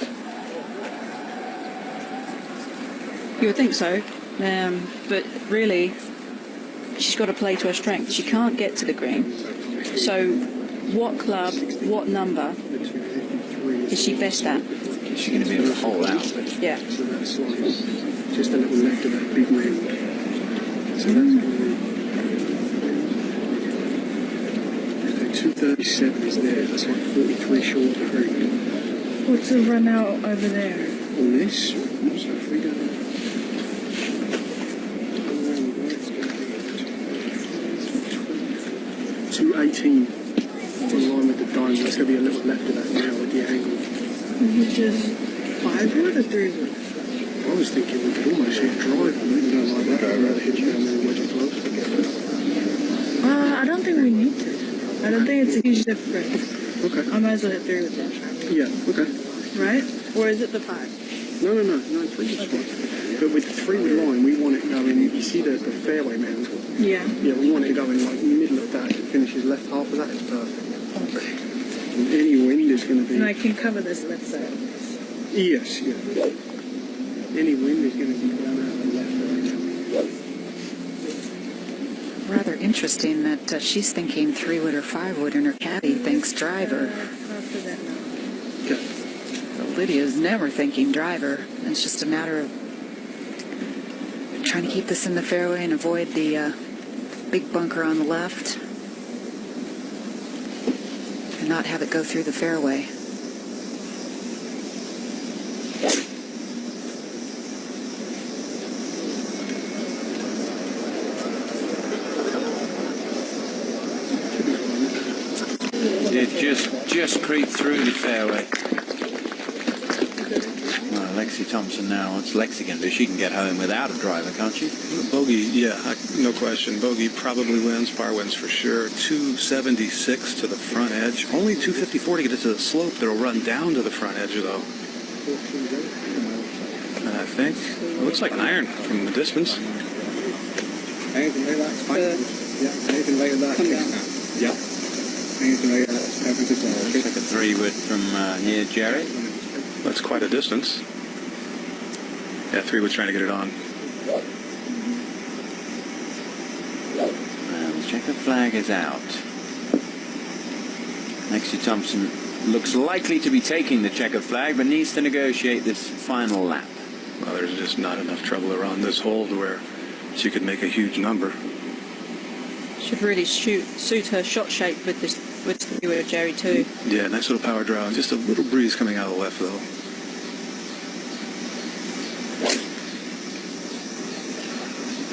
Speaker 5: You would think so, but really, she's got to play to her strength. She can't get to the green. So, what club, what number is she best at?
Speaker 4: Is she going to be able to hold out?
Speaker 5: Yeah.
Speaker 8: So that's like just a little left of that big wheel. So that's 237 is there. That's like 43 short of the green.
Speaker 9: What's the run out over there?
Speaker 8: On this, so if we go 218 in line with the dome. That's going to be a little left of that now with the angle.
Speaker 9: Is it just 5 wood or 3 wood?
Speaker 8: I was thinking we could almost hit drive on it. You don't like that? I'd rather hit you down there and wedge it close.
Speaker 9: I don't think we need to. I don't think it's a huge difference.
Speaker 8: Okay.
Speaker 9: I might as well hit 3 with that.
Speaker 8: Yeah, okay.
Speaker 9: Right? Or is it the 5?
Speaker 8: No, 3 is fine. But with the 3 wood line, we want it going, you see the fairway mantle?
Speaker 9: Yeah.
Speaker 8: Yeah, we want it going like middle of that. It finishes left half of that. It's perfect.
Speaker 9: Okay.
Speaker 8: And any wind is going to be...
Speaker 9: And I can cover this left side.
Speaker 8: Yes, yeah. Any wind is going to be down out the left.
Speaker 3: Rather interesting that she's thinking 3 wood or 5 wood, and her caddy thinks driver.
Speaker 9: After that now.
Speaker 8: Okay.
Speaker 3: But Lydia's never thinking driver. It's just a matter of trying to keep this in the fairway and avoid the big bunker on the left and not have it go through the fairway.
Speaker 4: It just creeped through the fairway. Well, Lexi Thompson now, what's Lexi going to do? She can get home without a driver, can't she?
Speaker 2: Bogey, yeah, no question. Bogey probably wins. Par wins for sure. 276 to the front edge. Only 254 to get it to the slope that'll run down to the front edge, though. And I think it looks like an iron from the distance.
Speaker 7: Anything like that's fine. Yeah, anything like that. Yeah. Anything like that. Everything's all okay.
Speaker 4: Like a 3 wood from near Jerry.
Speaker 2: That's quite a distance. Yeah, 3 wood's trying to get it on.
Speaker 4: Well, the checker flag is out. Lexi Thompson looks likely to be taking the checker flag, but needs to negotiate this final lap.
Speaker 2: Well, there's just not enough trouble around this hole to where she could make a huge number.
Speaker 5: Should really suit her shot shape with this with the view of Jerry too.
Speaker 2: Yeah, nice little power draw. Just a little breeze coming out of the left, though.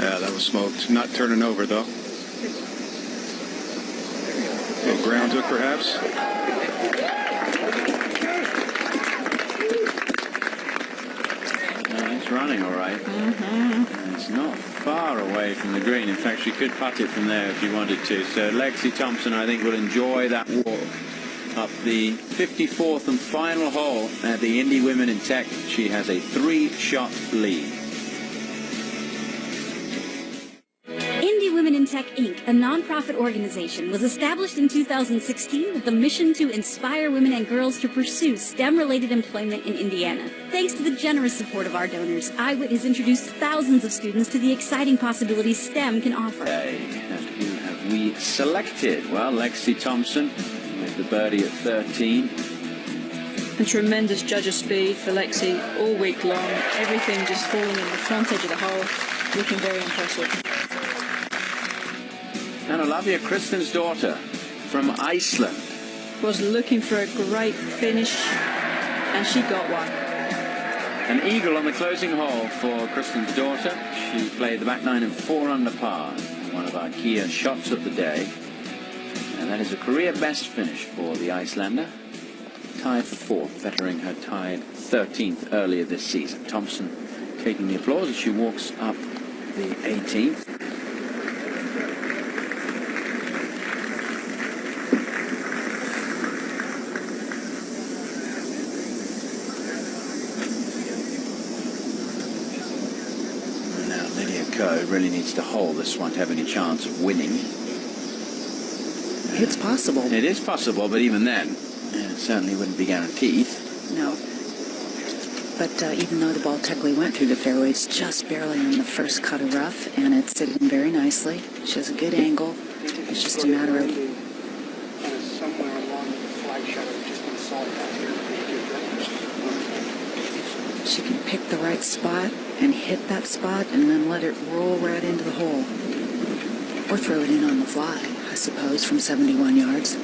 Speaker 2: Yeah, that was smoked. Not turning over, though. A little ground hook, perhaps.
Speaker 4: No, it's running all right. And it's not far away from the green. In fact, she could putt it from there if she wanted to. So Lexi Thompson, I think, will enjoy that walk up the 54th and final hole at the Indy Women in Tech. She has a 3-shot lead.
Speaker 11: Indy Women in Tech Inc., a nonprofit organization, was established in 2016 with the mission to inspire women and girls to pursue STEM-related employment in Indiana. Thanks to the generous support of our donors, IWIT has introduced thousands of students to the exciting possibilities STEM can offer.
Speaker 4: Who have we selected? Well, Lexi Thompson with the birdie at 13.
Speaker 5: And tremendous judge speed for Lexi all week long. Everything just falling in the front edge of the hole. Looking very impressive.
Speaker 4: And Olavia Kristen's daughter from Iceland.
Speaker 5: Was looking for a great finish, and she got one.
Speaker 4: An eagle on the closing hole for Kristen's daughter. She played the back nine and 4 under par. One of our key shots of the day. And that is a career best finish for the Icelander. Tied for 4th, bettering her tied 13th earlier this season. Thompson taking the applause as she walks up the 18th. Now Lydia Ko really needs to hold this one to have any chance of winning.
Speaker 3: It's possible.
Speaker 4: It is possible, but even then, it certainly wouldn't be guaranteed.
Speaker 3: No. But even though the ball technically went through the fairways just barely on the first cut of rough, and it's sitting very nicely. She has a good angle. It's just a matter of...
Speaker 8: somewhere along the flag shadow, just inside that.
Speaker 3: She can pick the right spot and hit that spot and then let it roll right into the hole. Or throw it in on the fly, I suppose, from 71 yards.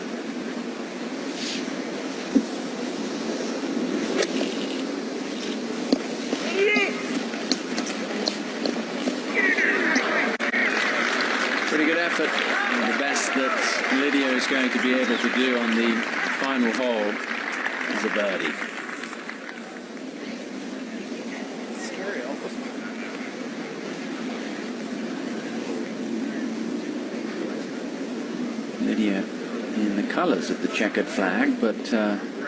Speaker 4: Pretty good effort. And the best that Lydia is going to be able to do on the final hole is a birdie. Lydia in the colours of the checkered flag, but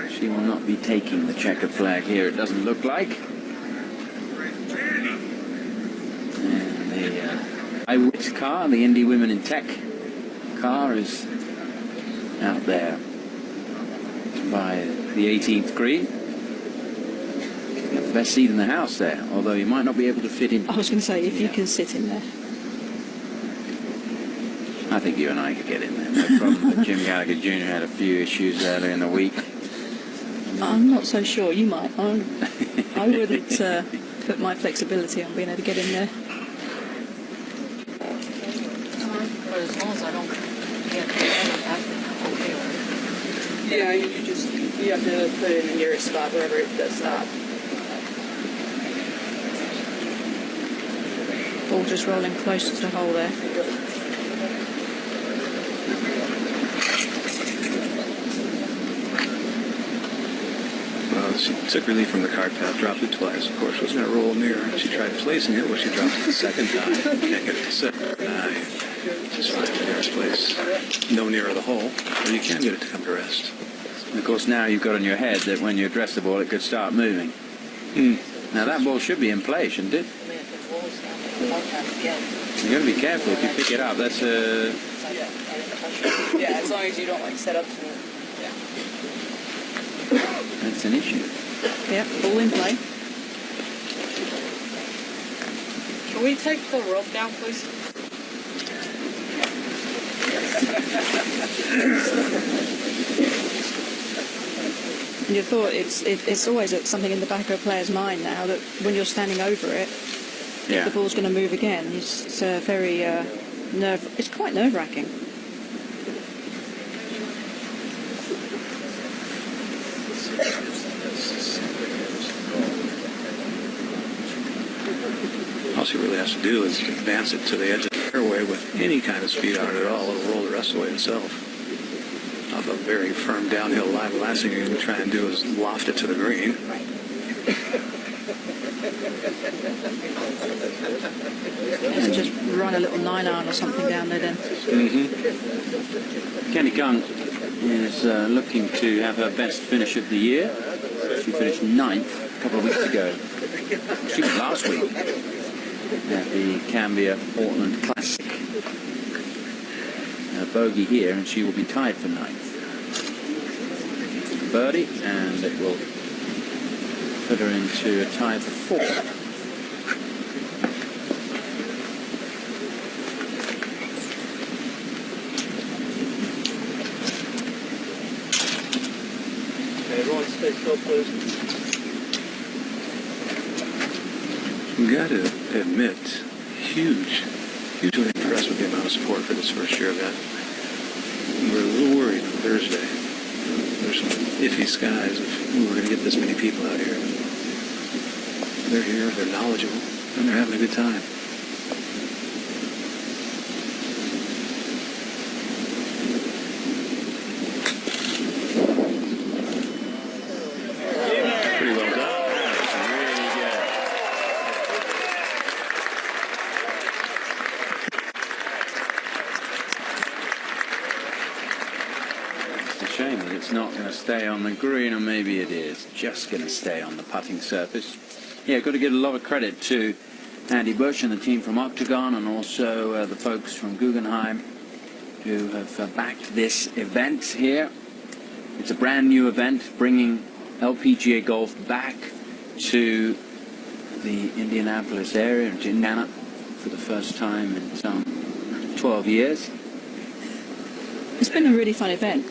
Speaker 4: she will not be taking the checkered flag here, it doesn't look like. And the IWIT car, the Indy Women in Tech car, is out there by the 18th green. You have the best seat in the house there, although you might not be able to fit in.
Speaker 5: I was going to say, if you can sit in there.
Speaker 4: I think you and I could get in there, no problem. But Jim Gallagher Jr. had a few issues earlier in the week.
Speaker 5: I'm not so sure. You might. I wouldn't put my flexibility on being able to get in there.
Speaker 3: But as long as I don't get
Speaker 5: Yeah, you have to put it in the nearest spot, wherever it does stop. Ball just rolling close to the hole there.
Speaker 2: Well, she took relief from the cart path, dropped it twice. Of course, was going to roll near. She tried placing it, where she dropped it the second time. Can't get it to sit. Just find the nearest place. No nearer the hole, or you can get it to come to rest.
Speaker 4: And of course, now you've got on your head that when you address the ball, it could start moving. Now that ball should be in play, shouldn't it? You've got to be careful if you pick it up. That's a...
Speaker 5: Yeah, as long as you don't set up to it.
Speaker 4: That's an issue.
Speaker 5: Yeah, ball in play.
Speaker 9: Can we take the rope down, please?
Speaker 5: And you thought it's always something in the back of a player's mind now that when you're standing over it, if the ball's going to move again, it's very it's quite nerve-wracking.
Speaker 2: All she really has to do is advance it to the edge of the fairway with any kind of speed on it at all. It'll roll the rest of the way itself. Off a very firm downhill line. The last thing you're going to try and do is loft it to the green.
Speaker 5: And just run a little 9-iron or something down there then.
Speaker 4: Kenny Kung is looking to have her best finish of the year. She finished 9th a couple of weeks ago. She was last week at the Cambia Portland Classic. bogey here, and she will be tied for ninth. Birdie, and it will put her into a tie for fourth.
Speaker 6: Everyone stay still, please.
Speaker 2: Got to admit, hugely impressed with the amount of support for this first year event. We're a little worried on Thursday. There's some iffy skies if we were going to get this many people out here. They're here, they're knowledgeable, and they're having a good time. Pretty well done. That's really good.
Speaker 4: It's a shame that it's not going to stay on the green, or maybe it is just going to stay on the putting surface. Yeah, got to give a lot of credit to Andy Bush and the team from Octagon, and also the folks from Guggenheim who have backed this event here. It's a brand new event, bringing LPGA golf back to the Indianapolis area, to Indiana, for the first time in some 12 years.
Speaker 5: It's been a really fun event.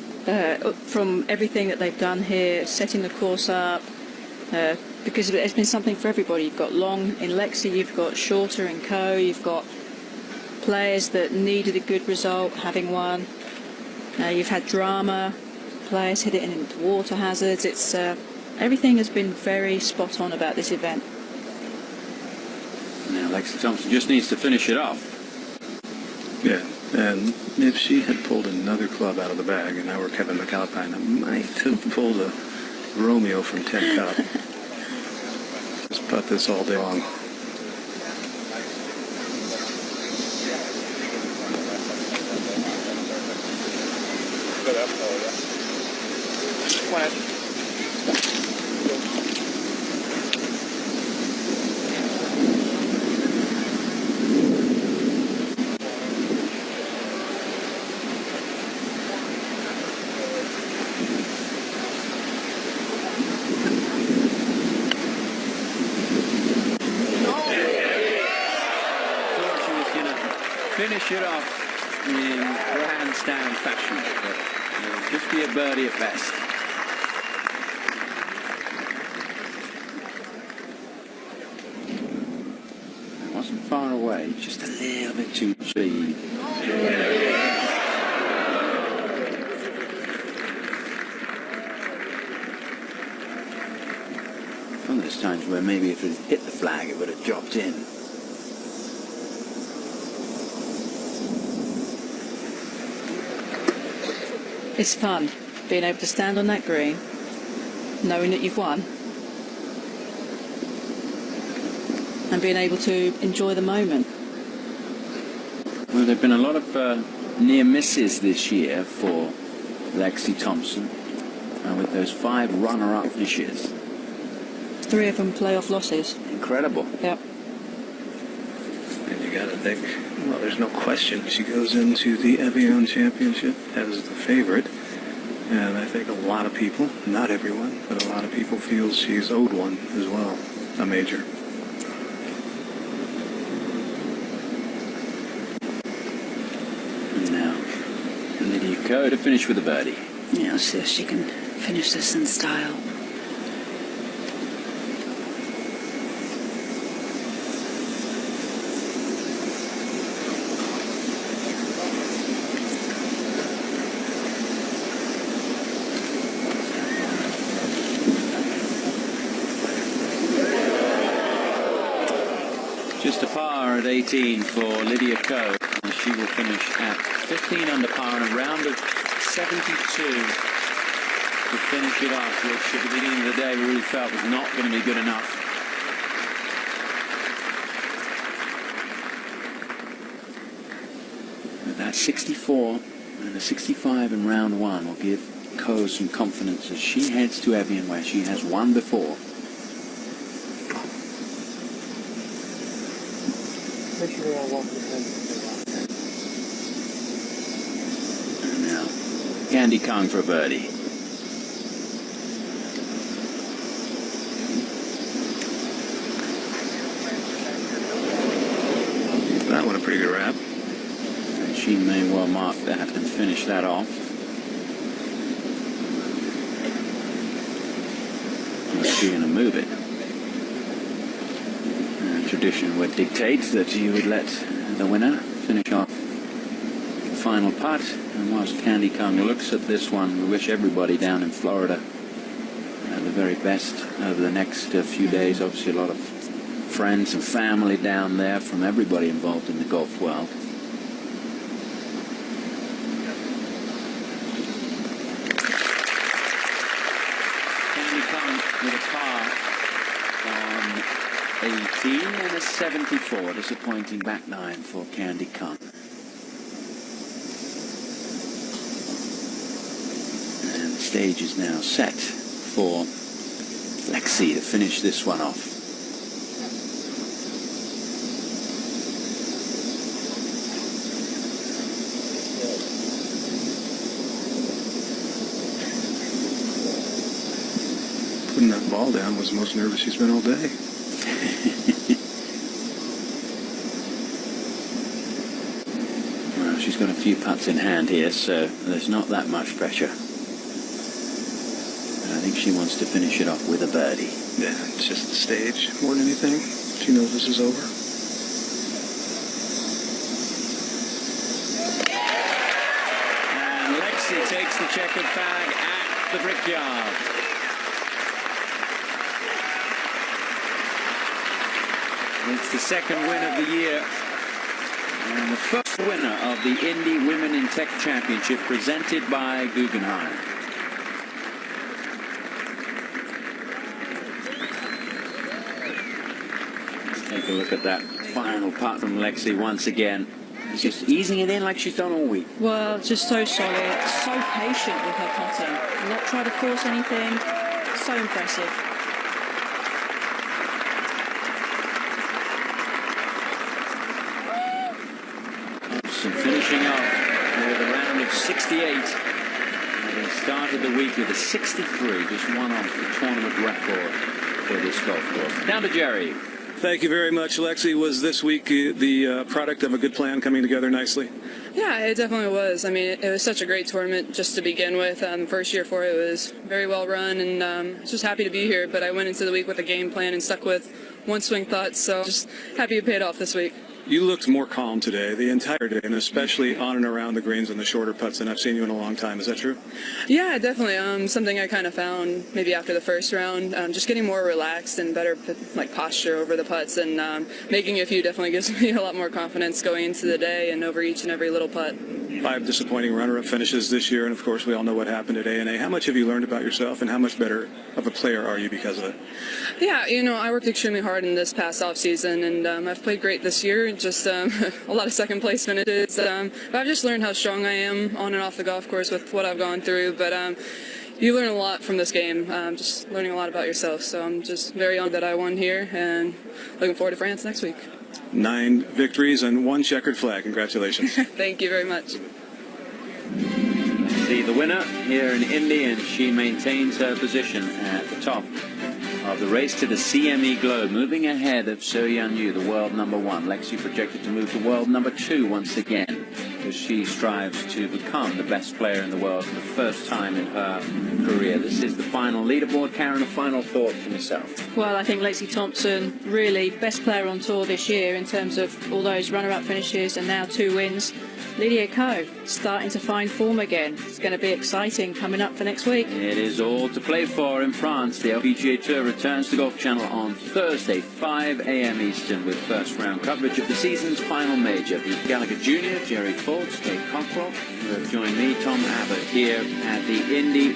Speaker 5: From everything that they've done here, setting the course up, because it's been something for everybody. You've got long in Lexi, you've got shorter in Co, you've got players that needed a good result, having won. You've had drama, players hit it into water hazards. It's everything has been very spot on about this event.
Speaker 4: Now Lexi Thompson just needs to finish it off.
Speaker 2: Yeah, and if she had pulled another club out of the bag, and I were Kevin McAlpine, I might have pulled a Romeo from Tin Cup. Just putt this all day long.
Speaker 4: Finish it off in grandstand fashion, but it'll just be a birdie at best. It wasn't far away, just a little bit too speed. One of those times where maybe if it had hit the flag, it would have dropped in.
Speaker 5: It's fun being able to stand on that green, knowing that you've won, and being able to enjoy the moment.
Speaker 4: Well, there have been a lot of near misses this year for Lexi Thompson, with those 5 runner-up finishes.
Speaker 5: 3 of them playoff losses.
Speaker 4: Incredible.
Speaker 5: Yep.
Speaker 2: And you got to think, well, there's no question she goes into the Evian Championship as the favorite. And I think a lot of people, not everyone, but a lot of people feel she's owed one as well, a major.
Speaker 4: And now, Lydia Ko to finish with a birdie.
Speaker 3: Yeah, let's see if she can finish this in style.
Speaker 4: Just a par at 18 for Lydia Ko, and she will finish at 15 under par in a round of 72 to finish it off, which at the beginning of the day we really felt was not going to be good enough. But that 64 and a 65 in round 1 will give Ko some confidence as she heads to Evian, where she has won before. Candy Kong for a birdie.
Speaker 2: That one a pretty good wrap.
Speaker 4: And she may well mark that and finish that off. She's going to move it. Tradition would dictate that you would let the winner finish off the final putt. And whilst Candy Kong looks at this one, we wish everybody down in Florida the very best over the next few days. Obviously a lot of friends and family down there from everybody involved in the golf world. Candy Kong with a par on 18 and a 74. Disappointing back nine for Candy Kong. And the stage is now set for Lexi to finish this one off.
Speaker 2: Putting that ball down was the most nervous she's been all day.
Speaker 4: Well, she's got a few putts in hand here, so there's not that much pressure. I think she wants to finish it off with a birdie.
Speaker 2: Yeah, it's just the stage more than anything. She knows this is over.
Speaker 4: And Lexi takes the checkered flag at the Brickyard. It's the second win of the year and the first winner of the Indy Women in Tech Championship presented by Guggenheim. Take a look at that final putt from Lexi once again. She's just easing it in like she's done all week.
Speaker 5: Well, just so solid, so patient with her putting. Not try to force anything. So impressive.
Speaker 4: And finishing off with a round of 68. They started the week with a 63, just one off the tournament record for this golf course. Down to Jerry.
Speaker 2: Thank you very much, Lexi. Was this week the product of a good plan coming together nicely?
Speaker 12: Yeah, it definitely was. I mean, it was such a great tournament just to begin with. First year for it was very well run, and just happy to be here. But I went into the week with a game plan and stuck with one swing thoughts, so just happy it paid off this week.
Speaker 2: You looked more calm today, the entire day, and especially on and around the greens and the shorter putts than I've seen you in a long time. Is that true?
Speaker 12: Yeah, definitely. Something I kind of found maybe after the first round, just getting more relaxed and better like posture over the putts, and making a few definitely gives me a lot more confidence going into the day and over each and every little putt.
Speaker 2: 5 disappointing runner-up finishes this year, and of course we all know what happened at A&A. How much have you learned about yourself, and how much better of a player are you because of it?
Speaker 12: Yeah, you know, I worked extremely hard in this past off season, and I've played great this year. Just a lot of second place finishes. But I've just learned how strong I am on and off the golf course with what I've gone through. But you learn a lot from this game, just learning a lot about yourself. So I'm just very honored that I won here, and looking forward to France next week.
Speaker 2: 9 victories and 1 checkered flag. Congratulations.
Speaker 12: Thank you very much.
Speaker 4: See the winner here in Indy, and she maintains her position at the top of the race to the CME Globe, moving ahead of So Yeon Yu, the world number 1. Lexi projected to move to world number 2 once again, as she strives to become the best player in the world for the first time in her career. This is the final leaderboard. Karen, a final thought from yourself?
Speaker 5: Well, I think Lexi Thompson, really best player on tour this year in terms of all those runner-up finishes and now 2 wins. Lydia Ko starting to find form again. It's going to be exciting coming up for next week.
Speaker 4: It is all to play for in France. The LPGA Tour returns to Golf Channel on Thursday, 5 a.m. Eastern, with first round coverage of the season's final major. Pete Gallagher Jr., Jerry Foltz, Dave Cockrell, who have joined me, Tom Abbott, here at the Indy